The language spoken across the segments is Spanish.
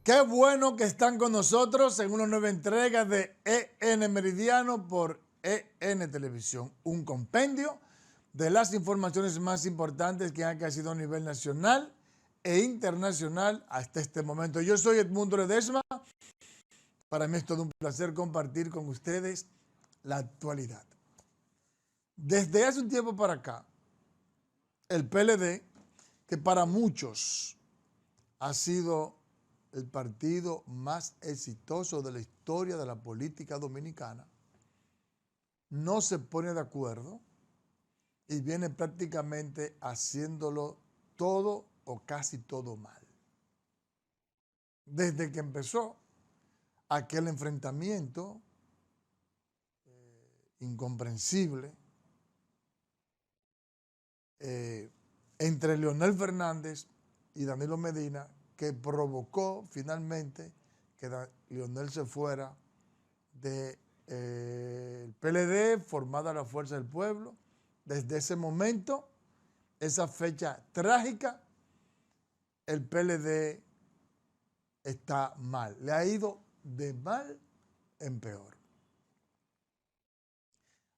Qué bueno que están con nosotros en una nueva entrega de EN Meridiano por EN Televisión, un compendio de las informaciones más importantes que han acaecido a nivel nacional e internacional hasta este momento. Yo soy Edmundo Ledesma. Para mí es todo un placer compartir con ustedes la actualidad. Desde hace un tiempo para acá, el PLD, que para muchos ha sido el partido más exitoso de la historia de la política dominicana, no se pone de acuerdo y viene prácticamente haciéndolo todo o casi todo mal. Desde que empezó aquel enfrentamiento incomprensible entre Leonel Fernández y Danilo Medina, que provocó finalmente que Leonel se fuera del PLD, formada la Fuerza del Pueblo. Desde ese momento, esa fecha trágica, el PLD está mal. Le ha ido de mal en peor.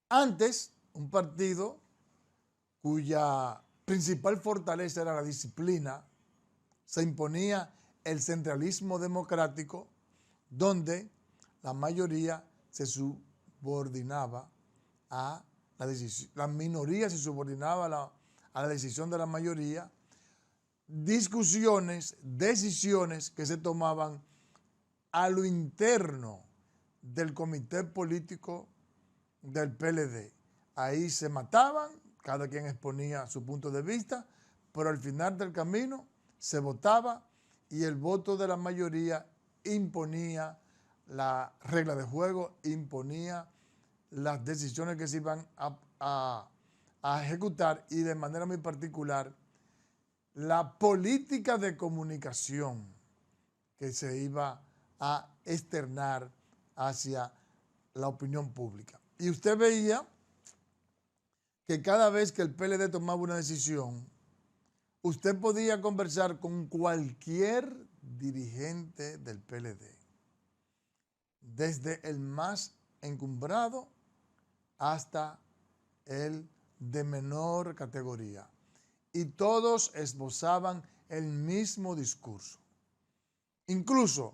Antes, un partido cuya principal fortaleza era la disciplina, se imponía el centralismo democrático, donde la mayoría se subordinaba a la decisión, la minoría se subordinaba a la decisión de la mayoría, discusiones, decisiones que se tomaban a lo interno del comité político del PLD. Ahí se mataban, cada quien exponía su punto de vista, pero al final del camino se votaba y el voto de la mayoría imponía la regla de juego, imponía las decisiones que se iban a ejecutar y de manera muy particular la política de comunicación que se iba a externar hacia la opinión pública. Y usted veía que cada vez que el PLD tomaba una decisión, usted podía conversar con cualquier dirigente del PLD, desde el más encumbrado hasta el de menor categoría. Y todos esbozaban el mismo discurso. Incluso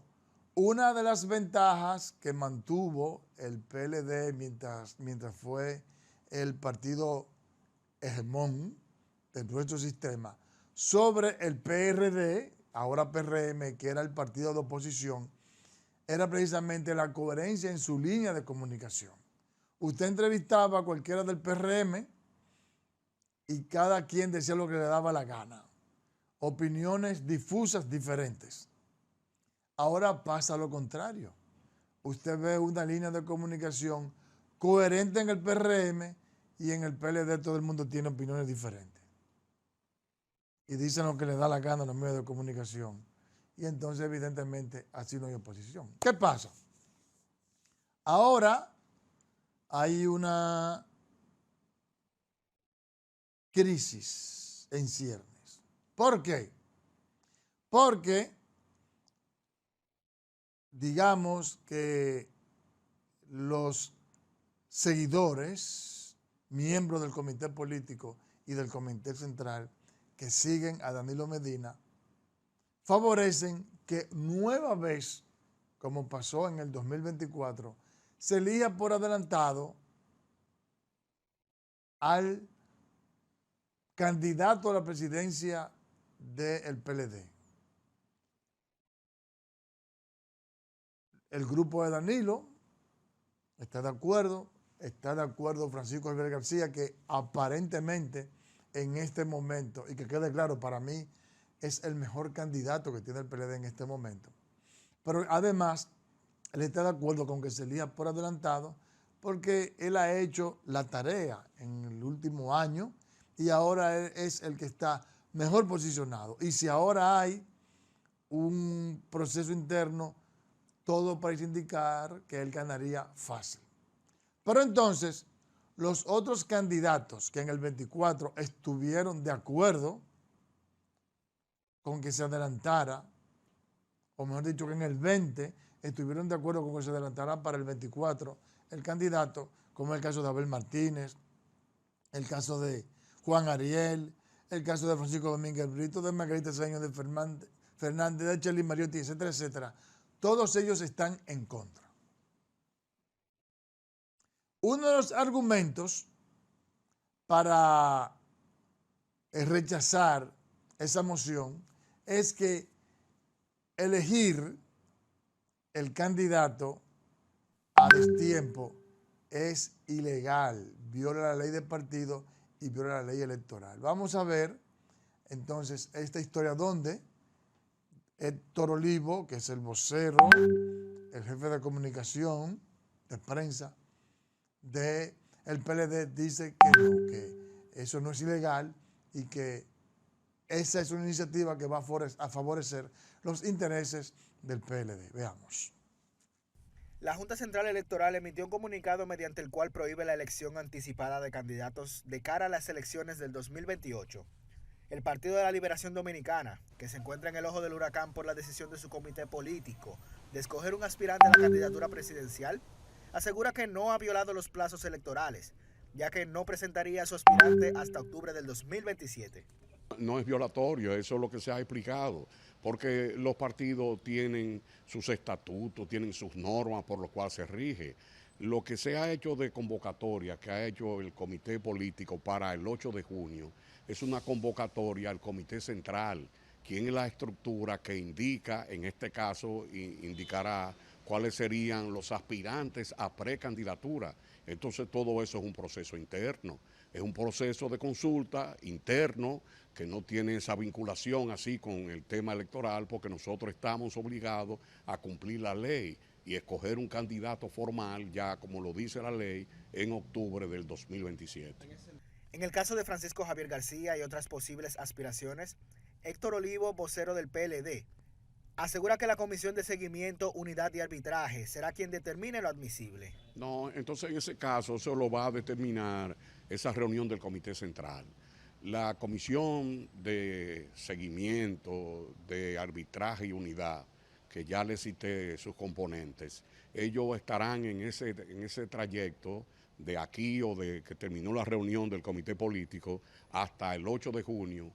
una de las ventajas que mantuvo el PLD mientras fue el partido hegemón de nuestro sistema sobre el PRD, ahora PRM, que era el partido de oposición, era precisamente la coherencia en su línea de comunicación. Usted entrevistaba a cualquiera del PRM y cada quien decía lo que le daba la gana. Opiniones difusas, diferentes. Ahora pasa lo contrario. Usted ve una línea de comunicación coherente en el PRM y en el PLD todo el mundo tiene opiniones diferentes. Y dicen lo que le da la gana a los medios de comunicación. Y entonces, evidentemente, así no hay oposición. ¿Qué pasa? Ahora hay una crisis en ciernes. ¿Por qué? Porque digamos que los seguidores, miembros del comité político y del comité central que siguen a Danilo Medina, favorecen que nueva vez, como pasó en el 2024, se elija por adelantado al candidato a la presidencia del PLD. El grupo de Danilo está de acuerdo Francisco Javier García, que aparentemente en este momento, y que quede claro, para mí es el mejor candidato que tiene el PLD en este momento. Pero además, él está de acuerdo con que se elija por adelantado porque él ha hecho la tarea en el último año y ahora él es el que está mejor posicionado. Y si ahora hay un proceso interno, todo parece indicar que él ganaría fácil. Pero entonces, los otros candidatos que en el 24 estuvieron de acuerdo con que se adelantara o mejor dicho, que en el 20 estuvieron de acuerdo con que se adelantará para el 24 el candidato, como el caso de Abel Martínez, el caso de Juan Ariel, el caso de Francisco Domínguez Brito, de Margarita Cedeño, de Fernández, de Chelín Mariotti, etcétera, etcétera. Todos ellos están en contra. Uno de los argumentos para rechazar esa moción es que elegir el candidato a destiempo es ilegal, viola la ley de partido y viola la ley electoral. Vamos a ver entonces esta historia donde Héctor Olivo, que es el vocero, el jefe de comunicación, de prensa, del PLD, dice que no, que eso no es ilegal y que esa es una iniciativa que va a favorecer los intereses del PLD. Veamos. La Junta Central Electoral emitió un comunicado mediante el cual prohíbe la elección anticipada de candidatos de cara a las elecciones del 2028. El Partido de la Liberación Dominicana, que se encuentra en el ojo del huracán por la decisión de su comité político de escoger un aspirante a la candidatura presidencial, asegura que no ha violado los plazos electorales, ya que no presentaría a su aspirante hasta octubre del 2027. No es violatorio, eso es lo que se ha explicado, porque los partidos tienen sus estatutos, tienen sus normas por las cuales se rige. Lo que se ha hecho de convocatoria, que ha hecho el comité político para el 8 de junio, es una convocatoria al comité central, quien es la estructura que indica, en este caso, indicará cuáles serían los aspirantes a precandidatura. Entonces todo eso es un proceso interno, es un proceso de consulta interno que no tiene esa vinculación así con el tema electoral, porque nosotros estamos obligados a cumplir la ley y escoger un candidato formal, ya como lo dice la ley, en octubre del 2027. En el caso de Francisco Javier García y otras posibles aspiraciones, Héctor Olivo, vocero del PLD, asegura que la Comisión de Seguimiento, Unidad y Arbitraje será quien determine lo admisible. No, entonces en ese caso eso lo va a determinar esa reunión del Comité Central. La Comisión de Seguimiento, de Arbitraje y Unidad, que ya les cité sus componentes, ellos estarán en ese trayecto de aquí o de que terminó la reunión del comité político hasta el 8 de junio,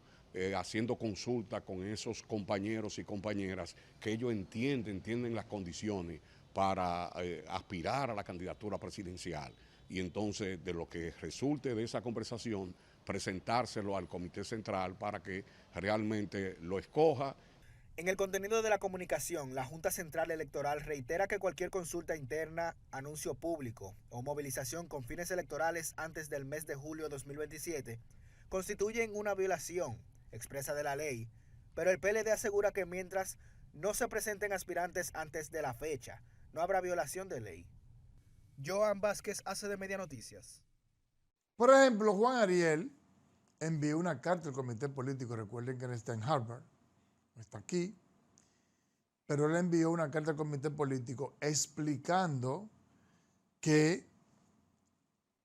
haciendo consulta con esos compañeros y compañeras que ellos entienden las condiciones para aspirar a la candidatura presidencial. Y entonces, de lo que resulte de esa conversación, presentárselo al Comité Central para que realmente lo escoja. En el contenido de la comunicación, la Junta Central Electoral reitera que cualquier consulta interna, anuncio público o movilización con fines electorales antes del mes de julio de 2027 constituyen una violación expresa de la ley, pero el PLD asegura que mientras no se presenten aspirantes antes de la fecha, no habrá violación de ley. Joan Vázquez, ACD Media Noticias. Por ejemplo, Juan Ariel envió una carta al comité político, recuerden que él está en Harvard, está aquí, pero él envió una carta al comité político explicando que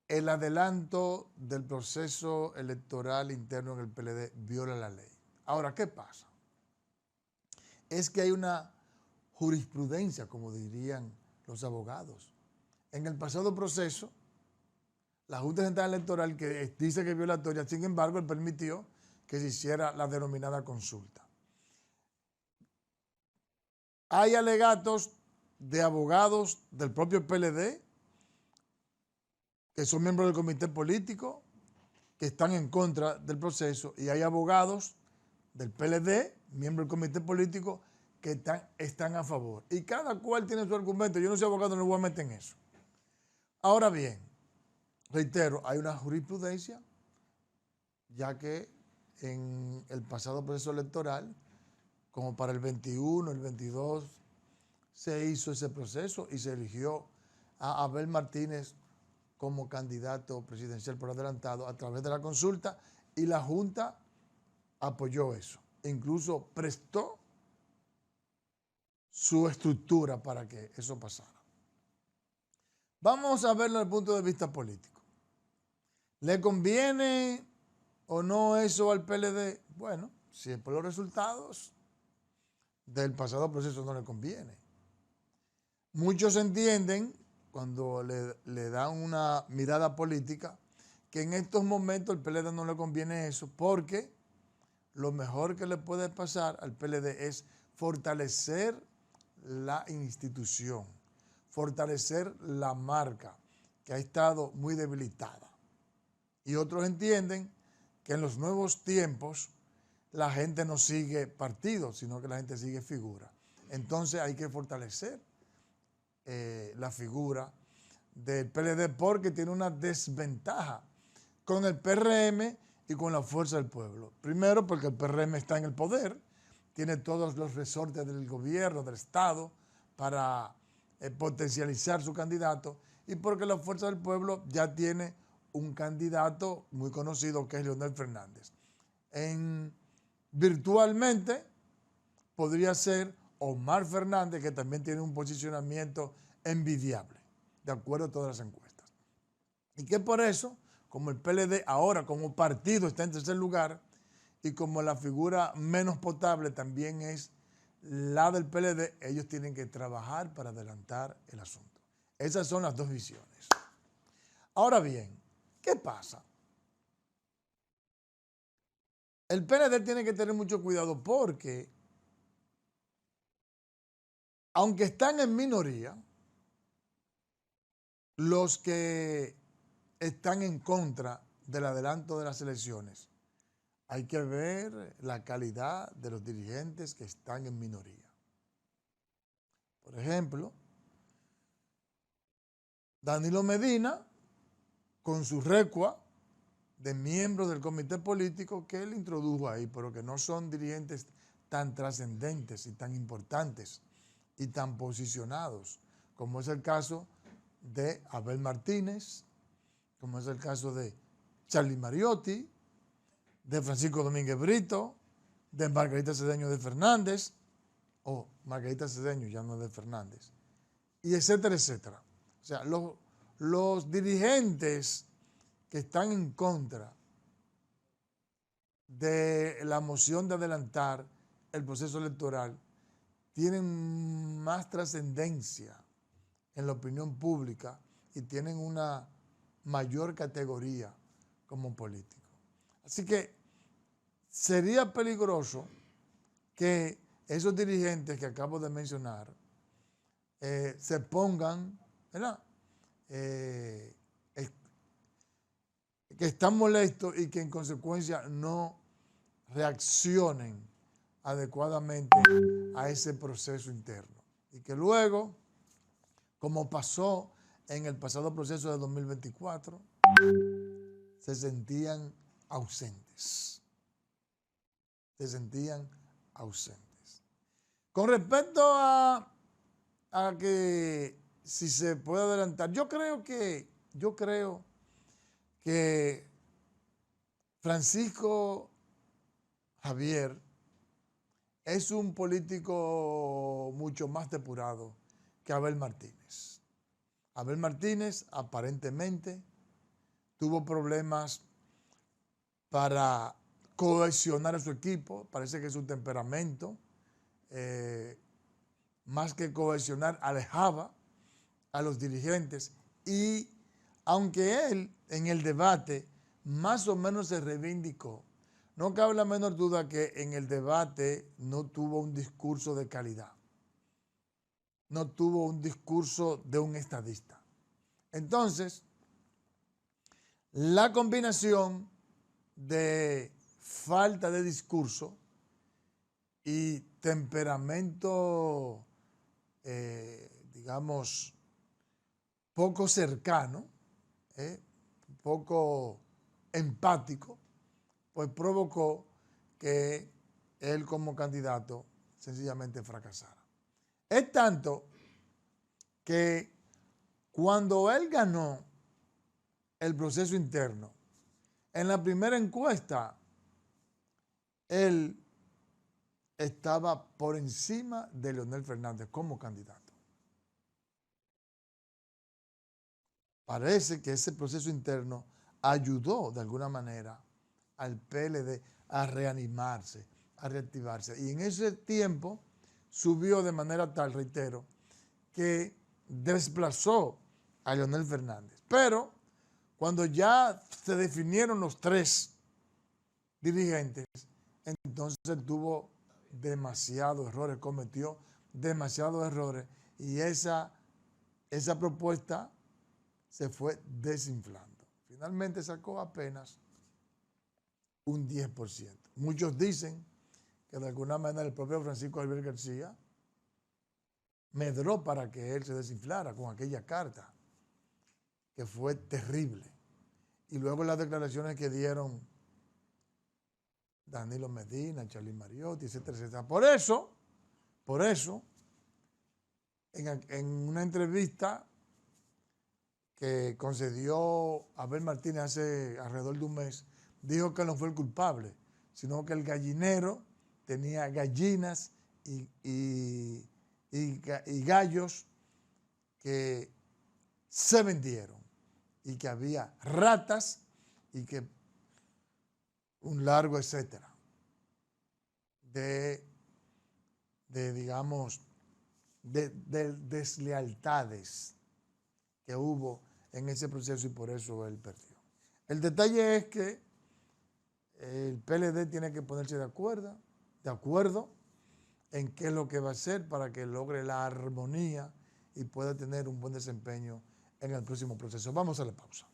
el adelanto del proceso electoral interno en el PLD viola la ley. Ahora, ¿qué pasa? Es que hay una jurisprudencia, como dirían los abogados. En el pasado proceso, la Junta Central Electoral, que dice que es violatoria, sin embargo, él permitió que se hiciera la denominada consulta. Hay alegatos de abogados del propio PLD, que son miembros del comité político, que están en contra del proceso, y hay abogados del PLD, miembros del comité político, que están a favor. Y cada cual tiene su argumento. Yo no soy abogado, no me voy a meter en eso. Ahora bien, reitero, hay una jurisprudencia, ya que en el pasado proceso electoral, como para el 21, el 22, se hizo ese proceso y se eligió a Abel Martínez como candidato presidencial por adelantado a través de la consulta, y la Junta apoyó eso. Incluso prestó su estructura para que eso pasara. Vamos a verlo desde el punto de vista político. ¿Le conviene o no eso al PLD? Bueno, si es por los resultados, del pasado proceso no le conviene. Muchos entienden, cuando le dan una mirada política, que en estos momentos el PLD no le conviene eso, porque lo mejor que le puede pasar al PLD es fortalecer la institución, fortalecer la marca, que ha estado muy debilitada. Y otros entienden que en los nuevos tiempos la gente no sigue partidos, sino que la gente sigue figuras. Entonces hay que fortalecer la figura del PLD porque tiene una desventaja con el PRM y con la Fuerza del Pueblo. Primero, porque el PRM está en el poder, tiene todos los resortes del gobierno, del Estado, para potencializar su candidato, y porque la Fuerza del Pueblo ya tiene un candidato muy conocido que es Leonel Fernández. Virtualmente podría ser Omar Fernández, que también tiene un posicionamiento envidiable, de acuerdo a todas las encuestas. Y que por eso, como el PLD ahora como partido está en tercer lugar y como la figura menos potable también es la del PLD, ellos tienen que trabajar para adelantar el asunto. Esas son las dos visiones. Ahora bien, ¿qué pasa? El PLD tiene que tener mucho cuidado porque, aunque están en minoría, los que están en contra del adelanto de las elecciones, hay que ver la calidad de los dirigentes que están en minoría. Por ejemplo, Danilo Medina, con su recua de miembros del comité político que él introdujo ahí, pero que no son dirigentes tan trascendentes y tan importantes y tan posicionados, como es el caso de Abel Martínez, como es el caso de Charlie Mariotti, de Francisco Domínguez Brito, de Margarita Cedeño de Fernández, o Margarita Cedeño ya no de Fernández, y etcétera, etcétera. O sea, los dirigentes que están en contra de la moción de adelantar el proceso electoral tienen más trascendencia en la opinión pública y tienen una mayor categoría como políticos. Así que sería peligroso que esos dirigentes que acabo de mencionar se pongan, ¿verdad? Que están molestos y que en consecuencia no reaccionen adecuadamente a ese proceso interno. Y que luego, como pasó en el pasado proceso de 2024, se sentían ausentes. Se sentían ausentes. Con respecto a que si se puede adelantar, yo creo que Francisco Javier es un político mucho más depurado que Abel Martínez. Abel Martínez aparentemente tuvo problemas para cohesionar a su equipo. Parece que su temperamento, más que cohesionar, alejaba a los dirigentes. Y aunque él en el debate más o menos se reivindicó, no cabe la menor duda que en el debate no tuvo un discurso de calidad. No tuvo un discurso de un estadista. Entonces, la combinación de falta de discurso y temperamento, digamos, poco cercano, poco empático, pues provocó que él como candidato sencillamente fracasara. Es tanto que cuando él ganó el proceso interno, en la primera encuesta, él estaba por encima de Leonel Fernández como candidato. Parece que ese proceso interno ayudó de alguna manera al PLD a reanimarse, a reactivarse. Y en ese tiempo subió de manera tal, reitero, que desplazó a Leonel Fernández. Pero cuando ya se definieron los tres dirigentes, entonces tuvo demasiados errores, cometió demasiados errores y esa propuesta se fue desinflando. Finalmente sacó apenas un 10%. Muchos dicen que de alguna manera el propio Francisco Javier García medró para que él se desinflara con aquella carta, que fue terrible. Y luego las declaraciones que dieron Danilo Medina, Charly Mariotti, etcétera, etcétera. Por eso, en una entrevista que concedió Abel Martínez hace alrededor de un mes, dijo que no fue el culpable, sino que el gallinero tenía gallinas y gallos que se vendieron y que había ratas y que un largo etcétera de deslealtades que hubo en ese proceso y por eso él perdió. El detalle es que el PLD tiene que ponerse de acuerdo en qué es lo que va a hacer para que logre la armonía y pueda tener un buen desempeño en el próximo proceso. Vamos a la pausa.